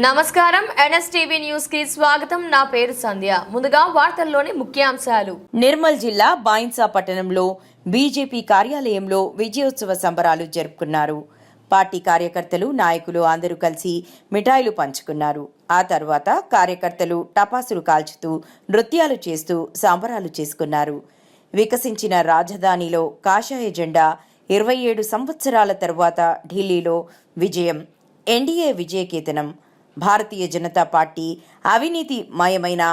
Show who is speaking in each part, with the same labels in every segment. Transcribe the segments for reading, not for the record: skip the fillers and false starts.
Speaker 1: నమస్కారం NSTV news కి స్వాగతం. నా పేరు సంధ్య. ముందుగా వార్తల్లోని ముఖ్యాంశాలు.
Speaker 2: నిర్మల్ జిల్లా బాయిన్సా పట్టణంలో బీజేపీ కార్యాలయంలో విజయోత్సవ సంబరాలు జరుపుకున్నారు. పార్టీ కార్యకర్తలు, నాయకులు అందరూ కలిసి మిఠాయిలు పంచుకున్నారు. ఆ తర్వాత కార్యకర్తలు టపాసులు కాల్చుతూ నృత్యాలు చేస్తూ సంబరాలు చేసుకున్నారు. వికసించిన రాజధానిలో కాషాయ జెండా 27 సంవత్సరాల తరువాత ఢిల్లీలో విజయం. ఎన్డీఏ విజయకేతనం. భారతీయ జనతా పార్టీ అవినీతిమయమైన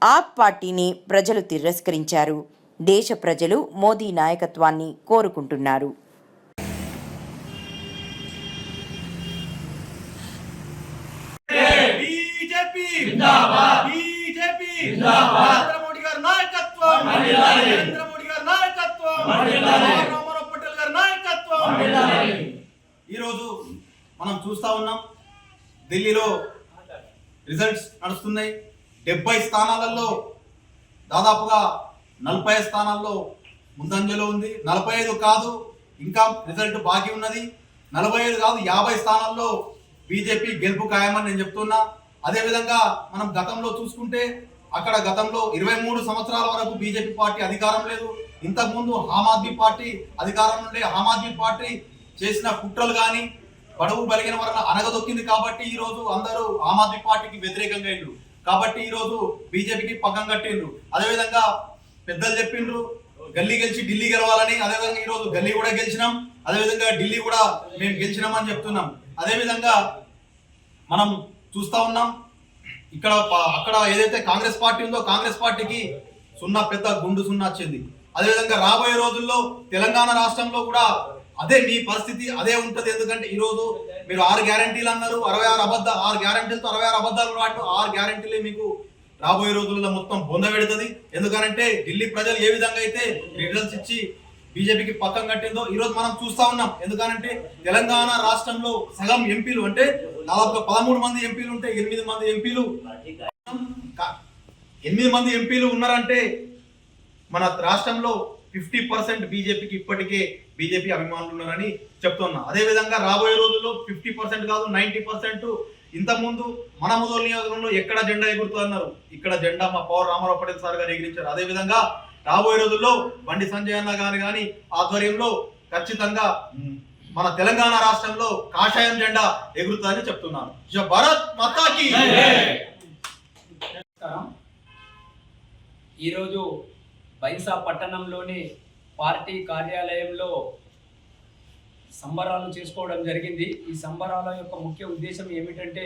Speaker 2: ఆప్ పార్టీని ప్రజలు తిరస్కరించారు. దేశ ప్రజలు మోదీ నాయకత్వాన్ని కోరుకుంటున్నారు.
Speaker 3: ఈరోజు మనం చూస్తా ఉన్నాం, ఢిల్లీలో రిజల్ట్స్ నడుస్తున్నాయి. 70 స్థానాలలో దాదాపుగా 40 స్థానాల్లో ముందంజలో ఉంది. 45 కాదు, ఇంకా రిజల్ట్ బాకీ ఉన్నది. 45 కాదు, 50 స్థానాల్లో బీజేపీ గెలుపు ఖాయమని నేను చెప్తున్నా. అదేవిధంగా మనం గతంలో చూసుకుంటే అక్కడ గతంలో 23 సంవత్సరాల వరకు బీజేపీ పార్టీ అధికారం లేదు. ఇంతకుముందు ఆమ్ ఆద్మీ పార్టీ అధికారం ఉండే ఆమ్ ఆద్మీ పార్టీ చేసిన కుట్రలు కానీ బడుగు బలిగిన వల్ల అనగదొక్కింది. కాబట్టి ఈ రోజు అందరూ ఆమ్ ఆద్మీ పార్టీకి వ్యతిరేకంగా అయిండ్రు. కాబట్టి ఈ రోజు బీజేపీకి పక్కన కట్టిండ్రు. అదేవిధంగా పెద్దలు చెప్పిండ్రు గల్లీ గెలిచి ఢిల్లీ గెలవాలని. అదేవిధంగా ఈ రోజు గల్లీ కూడా గెలిచినాం, అదేవిధంగా ఢిల్లీ కూడా మేము గెలిచినామని చెప్తున్నాం. అదేవిధంగా మనం చూస్తా ఉన్నాం, ఇక్కడ అక్కడ ఏదైతే కాంగ్రెస్ పార్టీ ఉందో కాంగ్రెస్ పార్టీకి పెద్ద గుండు సున్నా వచ్చింది. అదేవిధంగా రాబోయే రోజుల్లో తెలంగాణ రాష్ట్రంలో కూడా అదే మీ పరిస్థితి అదే ఉంటది. ఎందుకంటే ఈ రోజు మీరు 6 గ్యారంటీలు అన్నారు, 6 గ్యారంటీలతో 66 అబద్ధాలు రాటు 6 గ్యారంటీలే మీకు రాబోయే రోజుల్లో మొత్తం బొంద పెడుతుంది. ఎందుకంటే ఢిల్లీ ప్రజలు ఏ విధంగా అయితే రిజల్ట్స్ ఇచ్చి బీజేపీకి పక్కన కట్టిందో ఈ రోజు మనం చూస్తా ఉన్నాం. ఎందుకంటే తెలంగాణ రాష్ట్రంలో సగం ఎంపీలు అంటే దాదాపుగా 13 మంది ఎంపీలు ఉంటే 8 మంది ఎంపీలు ఉన్నారంటే మన రాష్ట్రంలో 50% బీజేపీకి ఇప్పటికే బీజేపీ అభిమానులు ఉన్నారని చెప్తున్నా. అదేవిధంగా రాబోయే రోజుల్లో 50% కాదు 90%. ఇంతకుముందు మన ముదోల్ నియోజకవర్గంలో ఎక్కడ జెండా ఎగురుతుంది అన్నారు, ఇక్కడ జెండా మా పవర్ రామారావు పటేల్ సార్ గారు ఎగిరించారు. అదేవిధంగా రాబోయే రోజుల్లో బండి సంజయ్ అన్న గారు కానీ ఆధ్వర్యంలో ఖచ్చితంగా మన తెలంగాణ రాష్ట్రంలో కాషాయం జెండా ఎగురుతుందని చెప్తున్నాను. భారత్ మాతాకి.
Speaker 4: ఈరోజు బైన్సా పట్టణంలోని పార్టీ కార్యాలయంలో సంబరాలు చేసుకోవడం జరిగింది. ఈ సంబరాల యొక్క ముఖ్య ఉద్దేశం ఏమిటంటే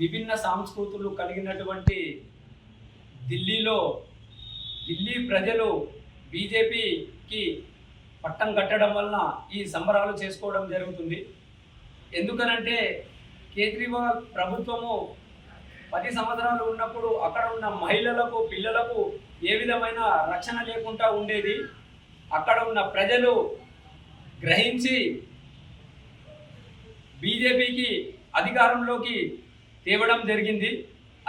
Speaker 4: విభిన్న సంస్కృతులు కలిగినటువంటి ఢిల్లీ ప్రజలు బీజేపీకి పట్టం కట్టడం వలన ఈ సంబరాలు చేసుకోవడం జరుగుతుంది. ఎందుకనంటే కేజ్రీవాల్ ప్రభుత్వము 10 సంవత్సరాలు ఉన్నప్పుడు అక్కడ ఉన్న మహిళలకు, పిల్లలకు ఏ విధమైన రక్షణ లేకుండా ఉండేది. అక్కడ ఉన్న ప్రజలు గ్రహించి బీజేపీకి అధికారంలోకి తేవడం జరిగింది.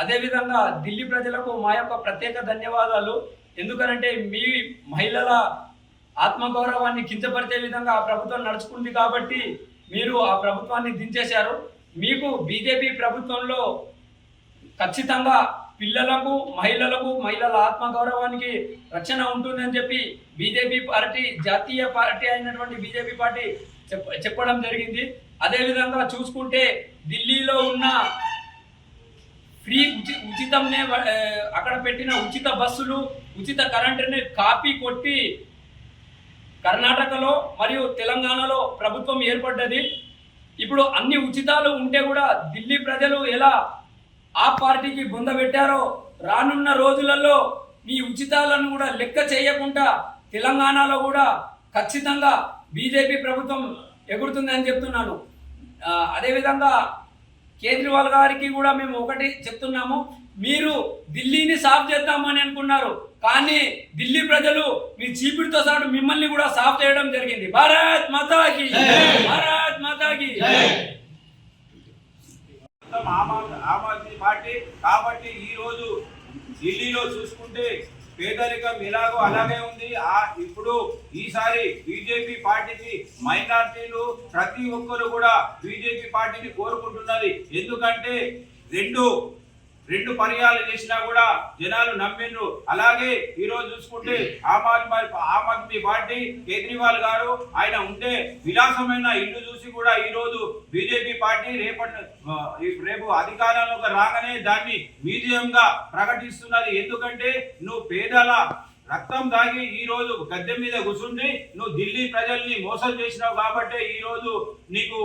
Speaker 4: అదేవిధంగా ఢిల్లీ ప్రజలకు మా యొక్క ప్రత్యేక ధన్యవాదాలు. ఎందుకనంటే మీ మహిళల ఆత్మగౌరవాన్ని కించపరిచే విధంగా ఆ ప్రభుత్వం నడుచుకుంది కాబట్టి మీరు ఆ ప్రభుత్వాన్ని దించేశారు. మీకు బీజేపీ ప్రభుత్వంలో ఖచ్చితంగా పిల్లలకు, మహిళల ఆత్మగౌరవానికి రక్షణ ఉంటుందని చెప్పి బీజేపీ పార్టీ, జాతీయ పార్టీ అయినటువంటి బీజేపీ పార్టీ చెప్పడం జరిగింది. అదేవిధంగా చూసుకుంటే ఢిల్లీలో ఉన్న ఉచితంనే అక్కడ పెట్టిన ఉచిత బస్సులు, ఉచిత కరెంటుని కాపీ కొట్టి కర్ణాటకలో మరియు తెలంగాణలో ప్రభుత్వం ఏర్పడ్డది. ఇప్పుడు అన్ని ఉచితాలు ఉంటే కూడా ఢిల్లీ ప్రజలు ఎలా ఆ పార్టీకి బొందబెట్టారో రానున్న రోజులలో మీ ఉచితాలను కూడా లెక్క చేయకుండా తెలంగాణలో కూడా ఖచ్చితంగా బీజేపీ ప్రభుత్వం ఎగురుతుందని చెప్తున్నాను. అదేవిధంగా కేజ్రీవాల్ గారికి కూడా మేము ఒకటి చెప్తున్నాము, మీరు ఢిల్లీని సాఫ్ చేద్దామని అనుకున్నారు, కానీ ఢిల్లీ ప్రజలు మీ చీపిడితో సాటు మిమ్మల్ని కూడా సాఫ్ చేయడం జరిగింది. భారత్ మాతాకి, భారత్ మాతాకి.
Speaker 5: ఆమ్ ఆద్మీ పార్టీ కాబట్టి ఈ రోజు ఢిల్లీలో చూసుకుంటే పేదరికం ఎలాగో అలాగే ఉంది. ఇప్పుడు ఈసారి బీజేపీ పార్టీకి మైనార్టీలు ప్రతి ఒక్కరు కూడా బీజేపీ పార్టీని కోరుకుంటున్నది. ఎందుకంటే రెండు పర్యాలు చేసినా కూడా జనాలు నమ్మిండ్రు. అలాగే ఈ రోజు చూసుకుంటే ఆమ్ ఆద్మీ పార్టీ కేజ్రీవాల్ గారు ఆయన ఉంటే విలాసమైన ఇల్లు చూసి కూడా ఈ రోజు బీజేపీ పార్టీ రేపు అధికారంలోకి రాగానే దాన్ని మ్యూజియం గా ప్రకటిస్తున్నది. ఎందుకంటే నువ్వు పేదల రక్తం దాగి ఈ రోజు గద్దె మీద కూర్చుండి నువ్వు ఢిల్లీ ప్రజల్ని మోసం చేసినావు కాబట్టి ఈ రోజు నీకు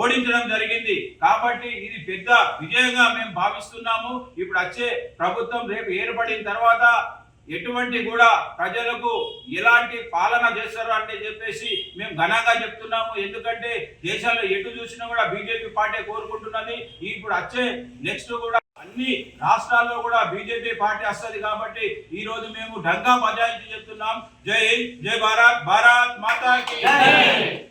Speaker 5: ఓడించడం జరిగింది. కాబట్టి ఇది పెద్ద విజయంగా మేము భావిస్తున్నాము. ఇప్పుడు వచ్చే ప్రభుత్వం రేపు ఏర్పడిన తర్వాత ఎటువంటి కూడా ప్రజలకు ఎలాంటి పాలన చేస్తారు అంటే చెప్పేసి మేము ఘనంగా చెప్తున్నాము. ఎందుకంటే దేశాల్లో ఎటు చూసినా కూడా బీజేపీ పార్టీ కోరుకుంటున్నది. ఇప్పుడు వచ్చే నెక్స్ట్ కూడా అన్ని రాష్ట్రాల్లో కూడా బీజేపీ పార్టీ వస్తుంది. కాబట్టి ఈ రోజు మేము ఢంకా బజాయించి చెప్తున్నాం. జై హింద్, జై భారత్, భారత్ మాతా కీ జై.